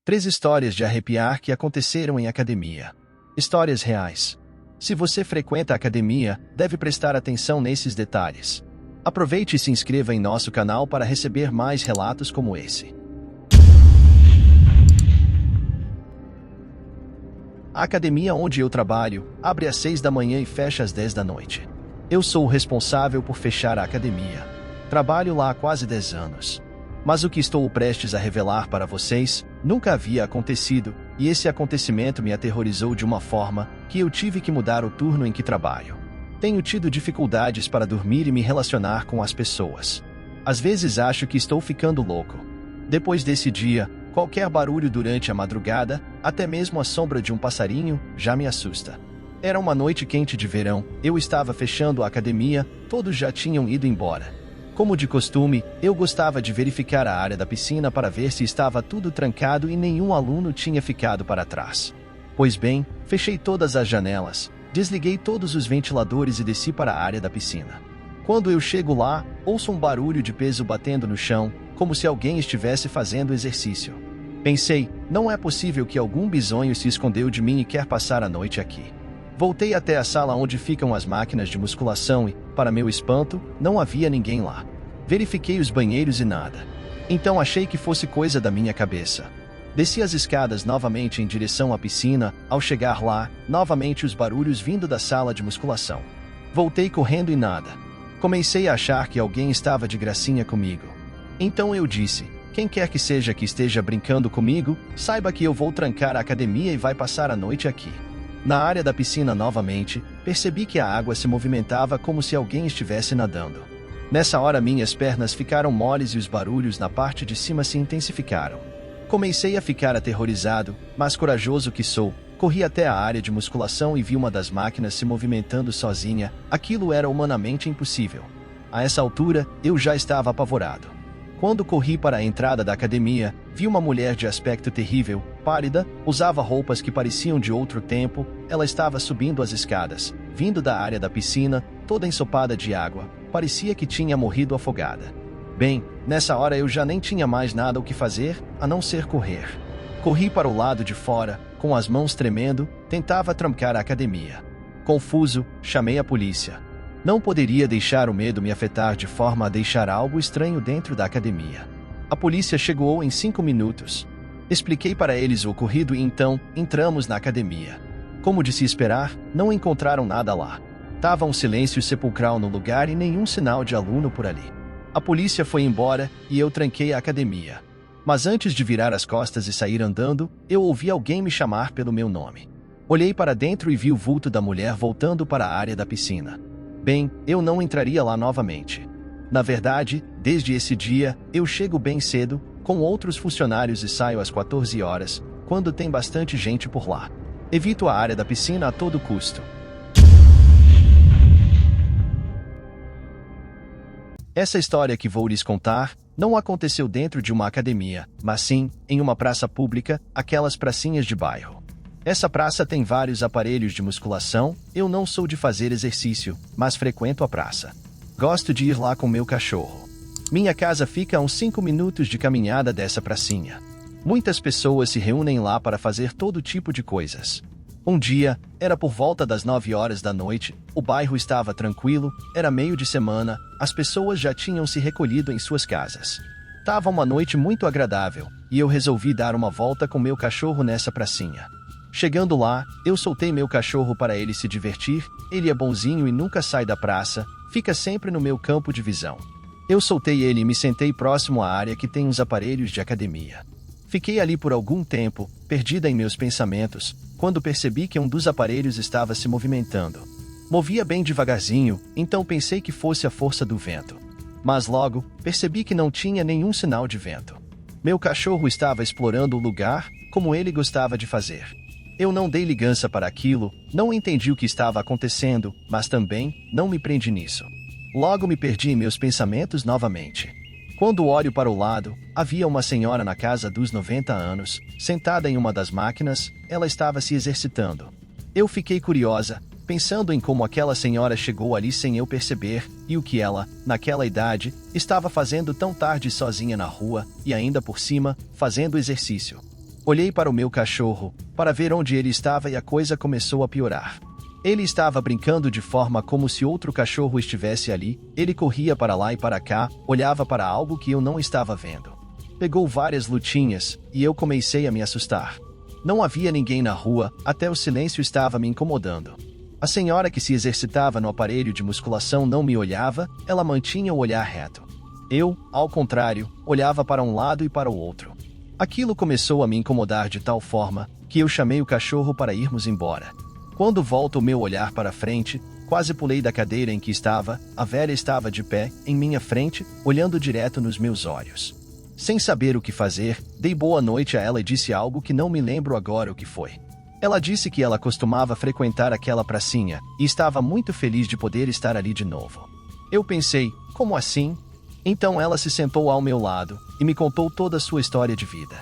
3 histórias de arrepiar que aconteceram em academia. Histórias reais. Se você frequenta a academia, deve prestar atenção nesses detalhes. Aproveite e se inscreva em nosso canal para receber mais relatos como esse. A academia onde eu trabalho abre às 6 da manhã e fecha às 10 da noite. Eu sou o responsável por fechar a academia. Trabalho lá há quase 10 anos. Mas o que estou prestes a revelar para vocês nunca havia acontecido, e esse acontecimento me aterrorizou de uma forma que eu tive que mudar o turno em que trabalho. Tenho tido dificuldades para dormir e me relacionar com as pessoas. Às vezes acho que estou ficando louco. Depois desse dia, qualquer barulho durante a madrugada, até mesmo a sombra de um passarinho, já me assusta. Era uma noite quente de verão, eu estava fechando a academia, todos já tinham ido embora. Como de costume, eu gostava de verificar a área da piscina para ver se estava tudo trancado e nenhum aluno tinha ficado para trás. Pois bem, fechei todas as janelas, desliguei todos os ventiladores e desci para a área da piscina. Quando eu chego lá, ouço um barulho de peso batendo no chão, como se alguém estivesse fazendo exercício. Pensei, não é possível que algum bisonho se escondeu de mim e quer passar a noite aqui. Voltei até a sala onde ficam as máquinas de musculação e, para meu espanto, não havia ninguém lá. Verifiquei os banheiros e nada. Então achei que fosse coisa da minha cabeça. Desci as escadas novamente em direção à piscina, ao chegar lá, novamente os barulhos vindo da sala de musculação. Voltei correndo e nada. Comecei a achar que alguém estava de gracinha comigo. Então eu disse, quem quer que seja que esteja brincando comigo, saiba que eu vou trancar a academia e vai passar a noite aqui. Na área da piscina novamente, percebi que a água se movimentava como se alguém estivesse nadando. Nessa hora minhas pernas ficaram moles e os barulhos na parte de cima se intensificaram. Comecei a ficar aterrorizado, mas corajoso que sou, corri até a área de musculação e vi uma das máquinas se movimentando sozinha. Aquilo era humanamente impossível. A essa altura, eu já estava apavorado. Quando corri para a entrada da academia, vi uma mulher de aspecto terrível, pálida, usava roupas que pareciam de outro tempo, ela estava subindo as escadas, vindo da área da piscina, toda ensopada de água, parecia que tinha morrido afogada. Bem, nessa hora eu já nem tinha mais nada o que fazer, a não ser correr. Corri para o lado de fora, com as mãos tremendo, tentava trancar a academia. Confuso, chamei a polícia. Não poderia deixar o medo me afetar de forma a deixar algo estranho dentro da academia. A polícia chegou em 5 minutos. Expliquei para eles o ocorrido e então, entramos na academia. Como de se esperar, não encontraram nada lá. Tava um silêncio sepulcral no lugar e nenhum sinal de aluno por ali. A polícia foi embora e eu tranquei a academia. Mas antes de virar as costas e sair andando, eu ouvi alguém me chamar pelo meu nome. Olhei para dentro e vi o vulto da mulher voltando para a área da piscina. Bem, eu não entraria lá novamente. Na verdade, desde esse dia, eu chego bem cedo, com outros funcionários e saio às 14 horas, quando tem bastante gente por lá. Evito a área da piscina a todo custo. Essa história que vou lhes contar não aconteceu dentro de uma academia, mas sim em uma praça pública, aquelas pracinhas de bairro. Essa praça tem vários aparelhos de musculação, eu não sou de fazer exercício, mas frequento a praça. Gosto de ir lá com meu cachorro. Minha casa fica a uns 5 minutos de caminhada dessa pracinha. Muitas pessoas se reúnem lá para fazer todo tipo de coisas. Um dia, era por volta das 9 horas da noite, o bairro estava tranquilo, era meio de semana, as pessoas já tinham se recolhido em suas casas. Tava uma noite muito agradável, e eu resolvi dar uma volta com meu cachorro nessa pracinha. Chegando lá, eu soltei meu cachorro para ele se divertir, ele é bonzinho e nunca sai da praça, fica sempre no meu campo de visão. Eu soltei ele e me sentei próximo à área que tem os aparelhos de academia. Fiquei ali por algum tempo, perdida em meus pensamentos, quando percebi que um dos aparelhos estava se movimentando. Movia bem devagarzinho, então pensei que fosse a força do vento. Mas logo, percebi que não tinha nenhum sinal de vento. Meu cachorro estava explorando o lugar, como ele gostava de fazer. Eu não dei ligança para aquilo, não entendi o que estava acontecendo, mas também não me prendi nisso. Logo me perdi em meus pensamentos novamente. Quando olho para o lado, havia uma senhora na casa dos 90 anos, sentada em uma das máquinas, ela estava se exercitando. Eu fiquei curiosa, pensando em como aquela senhora chegou ali sem eu perceber, e o que ela, naquela idade, estava fazendo tão tarde sozinha na rua, e ainda por cima, fazendo exercício. Olhei para o meu cachorro, para ver onde ele estava e a coisa começou a piorar. Ele estava brincando de forma como se outro cachorro estivesse ali, ele corria para lá e para cá, olhava para algo que eu não estava vendo. Pegou várias lutinhas, e eu comecei a me assustar. Não havia ninguém na rua, até o silêncio estava me incomodando. A senhora que se exercitava no aparelho de musculação não me olhava, ela mantinha o olhar reto. Eu, ao contrário, olhava para um lado e para o outro. Aquilo começou a me incomodar de tal forma, que eu chamei o cachorro para irmos embora. Quando volto o meu olhar para frente, quase pulei da cadeira em que estava, a velha estava de pé, em minha frente, olhando direto nos meus olhos. Sem saber o que fazer, dei boa noite a ela e disse algo que não me lembro agora o que foi. Ela disse que ela costumava frequentar aquela pracinha, e estava muito feliz de poder estar ali de novo. Eu pensei, como assim? Então ela se sentou ao meu lado, e me contou toda a sua história de vida.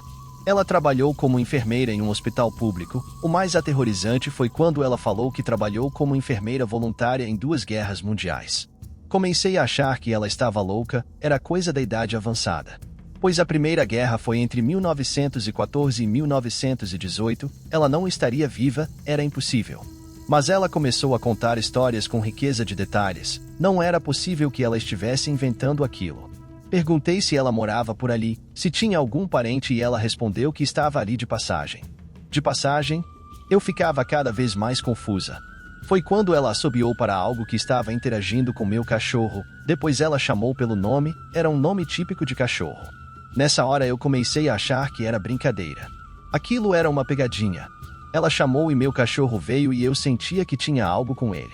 Ela trabalhou como enfermeira em um hospital público. O mais aterrorizante foi quando ela falou que trabalhou como enfermeira voluntária em 2 guerras mundiais. Comecei a achar que ela estava louca, era coisa da idade avançada. Pois a Primeira Guerra foi entre 1914 e 1918, ela não estaria viva, era impossível. Mas ela começou a contar histórias com riqueza de detalhes, não era possível que ela estivesse inventando aquilo. Perguntei se ela morava por ali, se tinha algum parente e ela respondeu que estava ali de passagem. De passagem? Eu ficava cada vez mais confusa. Foi quando ela assobiou para algo que estava interagindo com meu cachorro, depois ela chamou pelo nome, era um nome típico de cachorro. Nessa hora eu comecei a achar que era brincadeira. Aquilo era uma pegadinha. Ela chamou e meu cachorro veio e eu sentia que tinha algo com ele.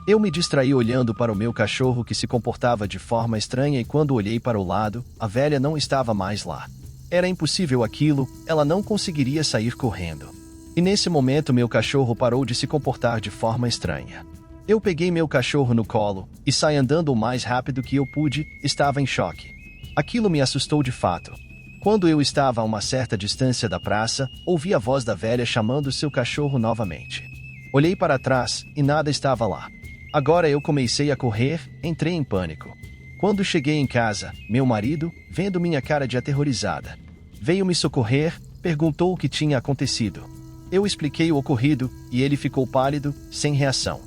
Eu me distraí olhando para o meu cachorro que se comportava de forma estranha e quando olhei para o lado, a velha não estava mais lá. Era impossível aquilo, ela não conseguiria sair correndo. E nesse momento meu cachorro parou de se comportar de forma estranha. Eu peguei meu cachorro no colo e saí andando o mais rápido que eu pude, estava em choque. Aquilo me assustou de fato. Quando eu estava a uma certa distância da praça, ouvi a voz da velha chamando seu cachorro novamente. Olhei para trás e nada estava lá. Agora eu comecei a correr, entrei em pânico. Quando cheguei em casa, meu marido, vendo minha cara de aterrorizada, veio me socorrer, perguntou o que tinha acontecido. Eu expliquei o ocorrido, e ele ficou pálido, sem reação.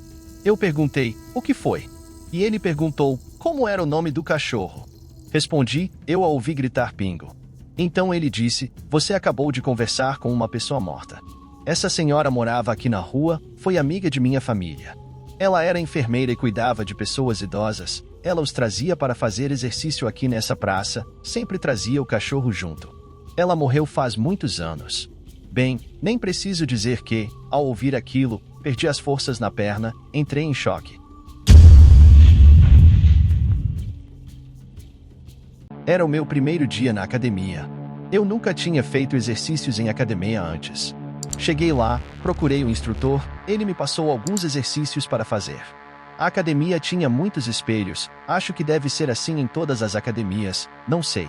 Eu perguntei, o que foi? E ele perguntou, como era o nome do cachorro? Respondi, eu a ouvi gritar Pingo. Então ele disse, você acabou de conversar com uma pessoa morta. Essa senhora morava aqui na rua, foi amiga de minha família. Ela era enfermeira e cuidava de pessoas idosas, ela os trazia para fazer exercício aqui nessa praça, sempre trazia o cachorro junto. Ela morreu faz muitos anos. Bem, nem preciso dizer que, ao ouvir aquilo, perdi as forças na perna, entrei em choque. Era o meu primeiro dia na academia. Eu nunca tinha feito exercícios em academia antes. Cheguei lá, procurei o instrutor, ele me passou alguns exercícios para fazer. A academia tinha muitos espelhos, acho que deve ser assim em todas as academias, não sei.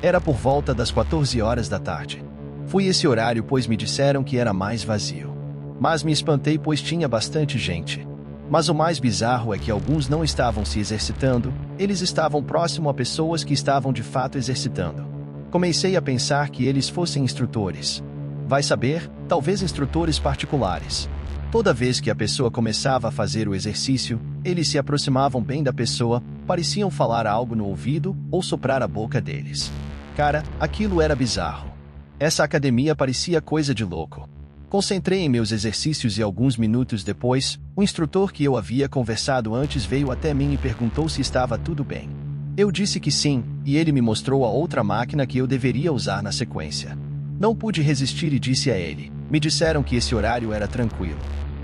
Era por volta das 14 horas da tarde. Fui esse horário pois me disseram que era mais vazio. Mas me espantei pois tinha bastante gente. Mas o mais bizarro é que alguns não estavam se exercitando, eles estavam próximo a pessoas que estavam de fato exercitando. Comecei a pensar que eles fossem instrutores. Vai saber, talvez instrutores particulares. Toda vez que a pessoa começava a fazer o exercício, eles se aproximavam bem da pessoa, pareciam falar algo no ouvido ou soprar a boca deles. Cara, aquilo era bizarro. Essa academia parecia coisa de louco. Concentrei em meus exercícios e alguns minutos depois, o instrutor que eu havia conversado antes veio até mim e perguntou se estava tudo bem. Eu disse que sim, e ele me mostrou a outra máquina que eu deveria usar na sequência. Não pude resistir e disse a ele, me disseram que esse horário era tranquilo.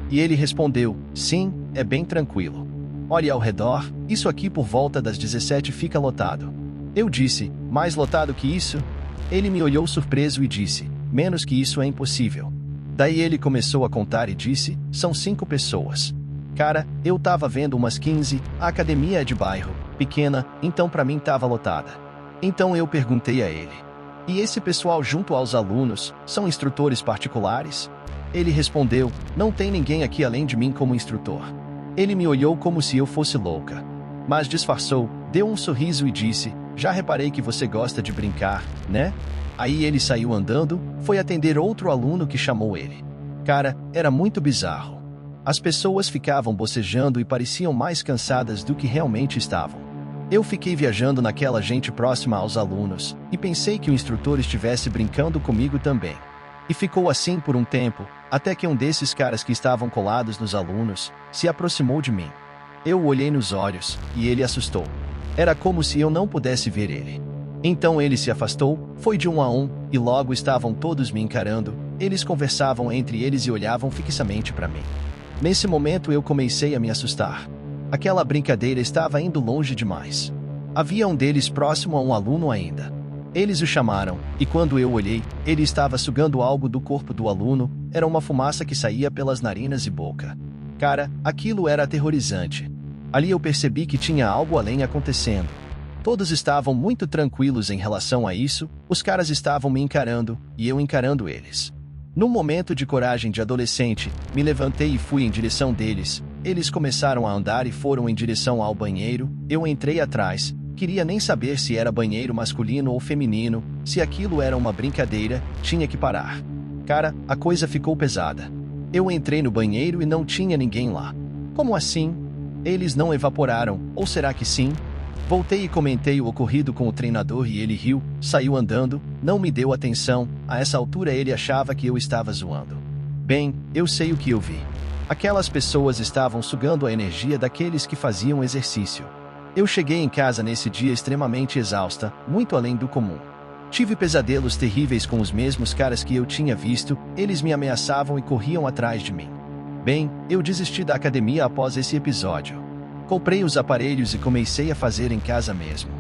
E ele respondeu, sim, é bem tranquilo. Olhe ao redor, isso aqui por volta das 17 fica lotado. Eu disse, mais lotado que isso? Ele me olhou surpreso e disse, menos que isso é impossível. Daí ele começou a contar e disse, são 5 pessoas. Cara, eu tava vendo umas 15, a academia é de bairro, pequena, então pra mim tava lotada. Então eu perguntei a ele, e esse pessoal junto aos alunos, são instrutores particulares? Ele respondeu, não tem ninguém aqui além de mim como instrutor. Ele me olhou como se eu fosse louca. Mas disfarçou, deu um sorriso e disse, já reparei que você gosta de brincar, né? Aí ele saiu andando, foi atender outro aluno que chamou ele. Cara, era muito bizarro. As pessoas ficavam bocejando e pareciam mais cansadas do que realmente estavam. Eu fiquei viajando naquela gente próxima aos alunos, e pensei que o instrutor estivesse brincando comigo também. E ficou assim por um tempo, até que um desses caras que estavam colados nos alunos, se aproximou de mim. Eu o olhei nos olhos, e ele assustou. Era como se eu não pudesse ver ele. Então ele se afastou, foi de um a um, e logo estavam todos me encarando. Eles conversavam entre eles e olhavam fixamente para mim. Nesse momento eu comecei a me assustar. Aquela brincadeira estava indo longe demais. Havia um deles próximo a um aluno ainda. Eles o chamaram, e quando eu olhei, ele estava sugando algo do corpo do aluno. Era uma fumaça que saía pelas narinas e boca. Cara, aquilo era aterrorizante. Ali eu percebi que tinha algo além acontecendo. Todos estavam muito tranquilos em relação a isso, os caras estavam me encarando, e eu encarando eles. Num momento de coragem de adolescente, me levantei e fui em direção deles. Eles começaram a andar e foram em direção ao banheiro. Eu entrei atrás, queria nem saber se era banheiro masculino ou feminino, se aquilo era uma brincadeira, tinha que parar. Cara, a coisa ficou pesada. Eu entrei no banheiro e não tinha ninguém lá. Como assim? Eles não evaporaram, ou será que sim? Voltei e comentei o ocorrido com o treinador e ele riu, saiu andando, não me deu atenção. A essa altura ele achava que eu estava zoando. Bem, eu sei o que eu vi. Aquelas pessoas estavam sugando a energia daqueles que faziam exercício. Eu cheguei em casa nesse dia extremamente exausta, muito além do comum. Tive pesadelos terríveis com os mesmos caras que eu tinha visto, eles me ameaçavam e corriam atrás de mim. Bem, eu desisti da academia após esse episódio. Comprei os aparelhos e comecei a fazer em casa mesmo.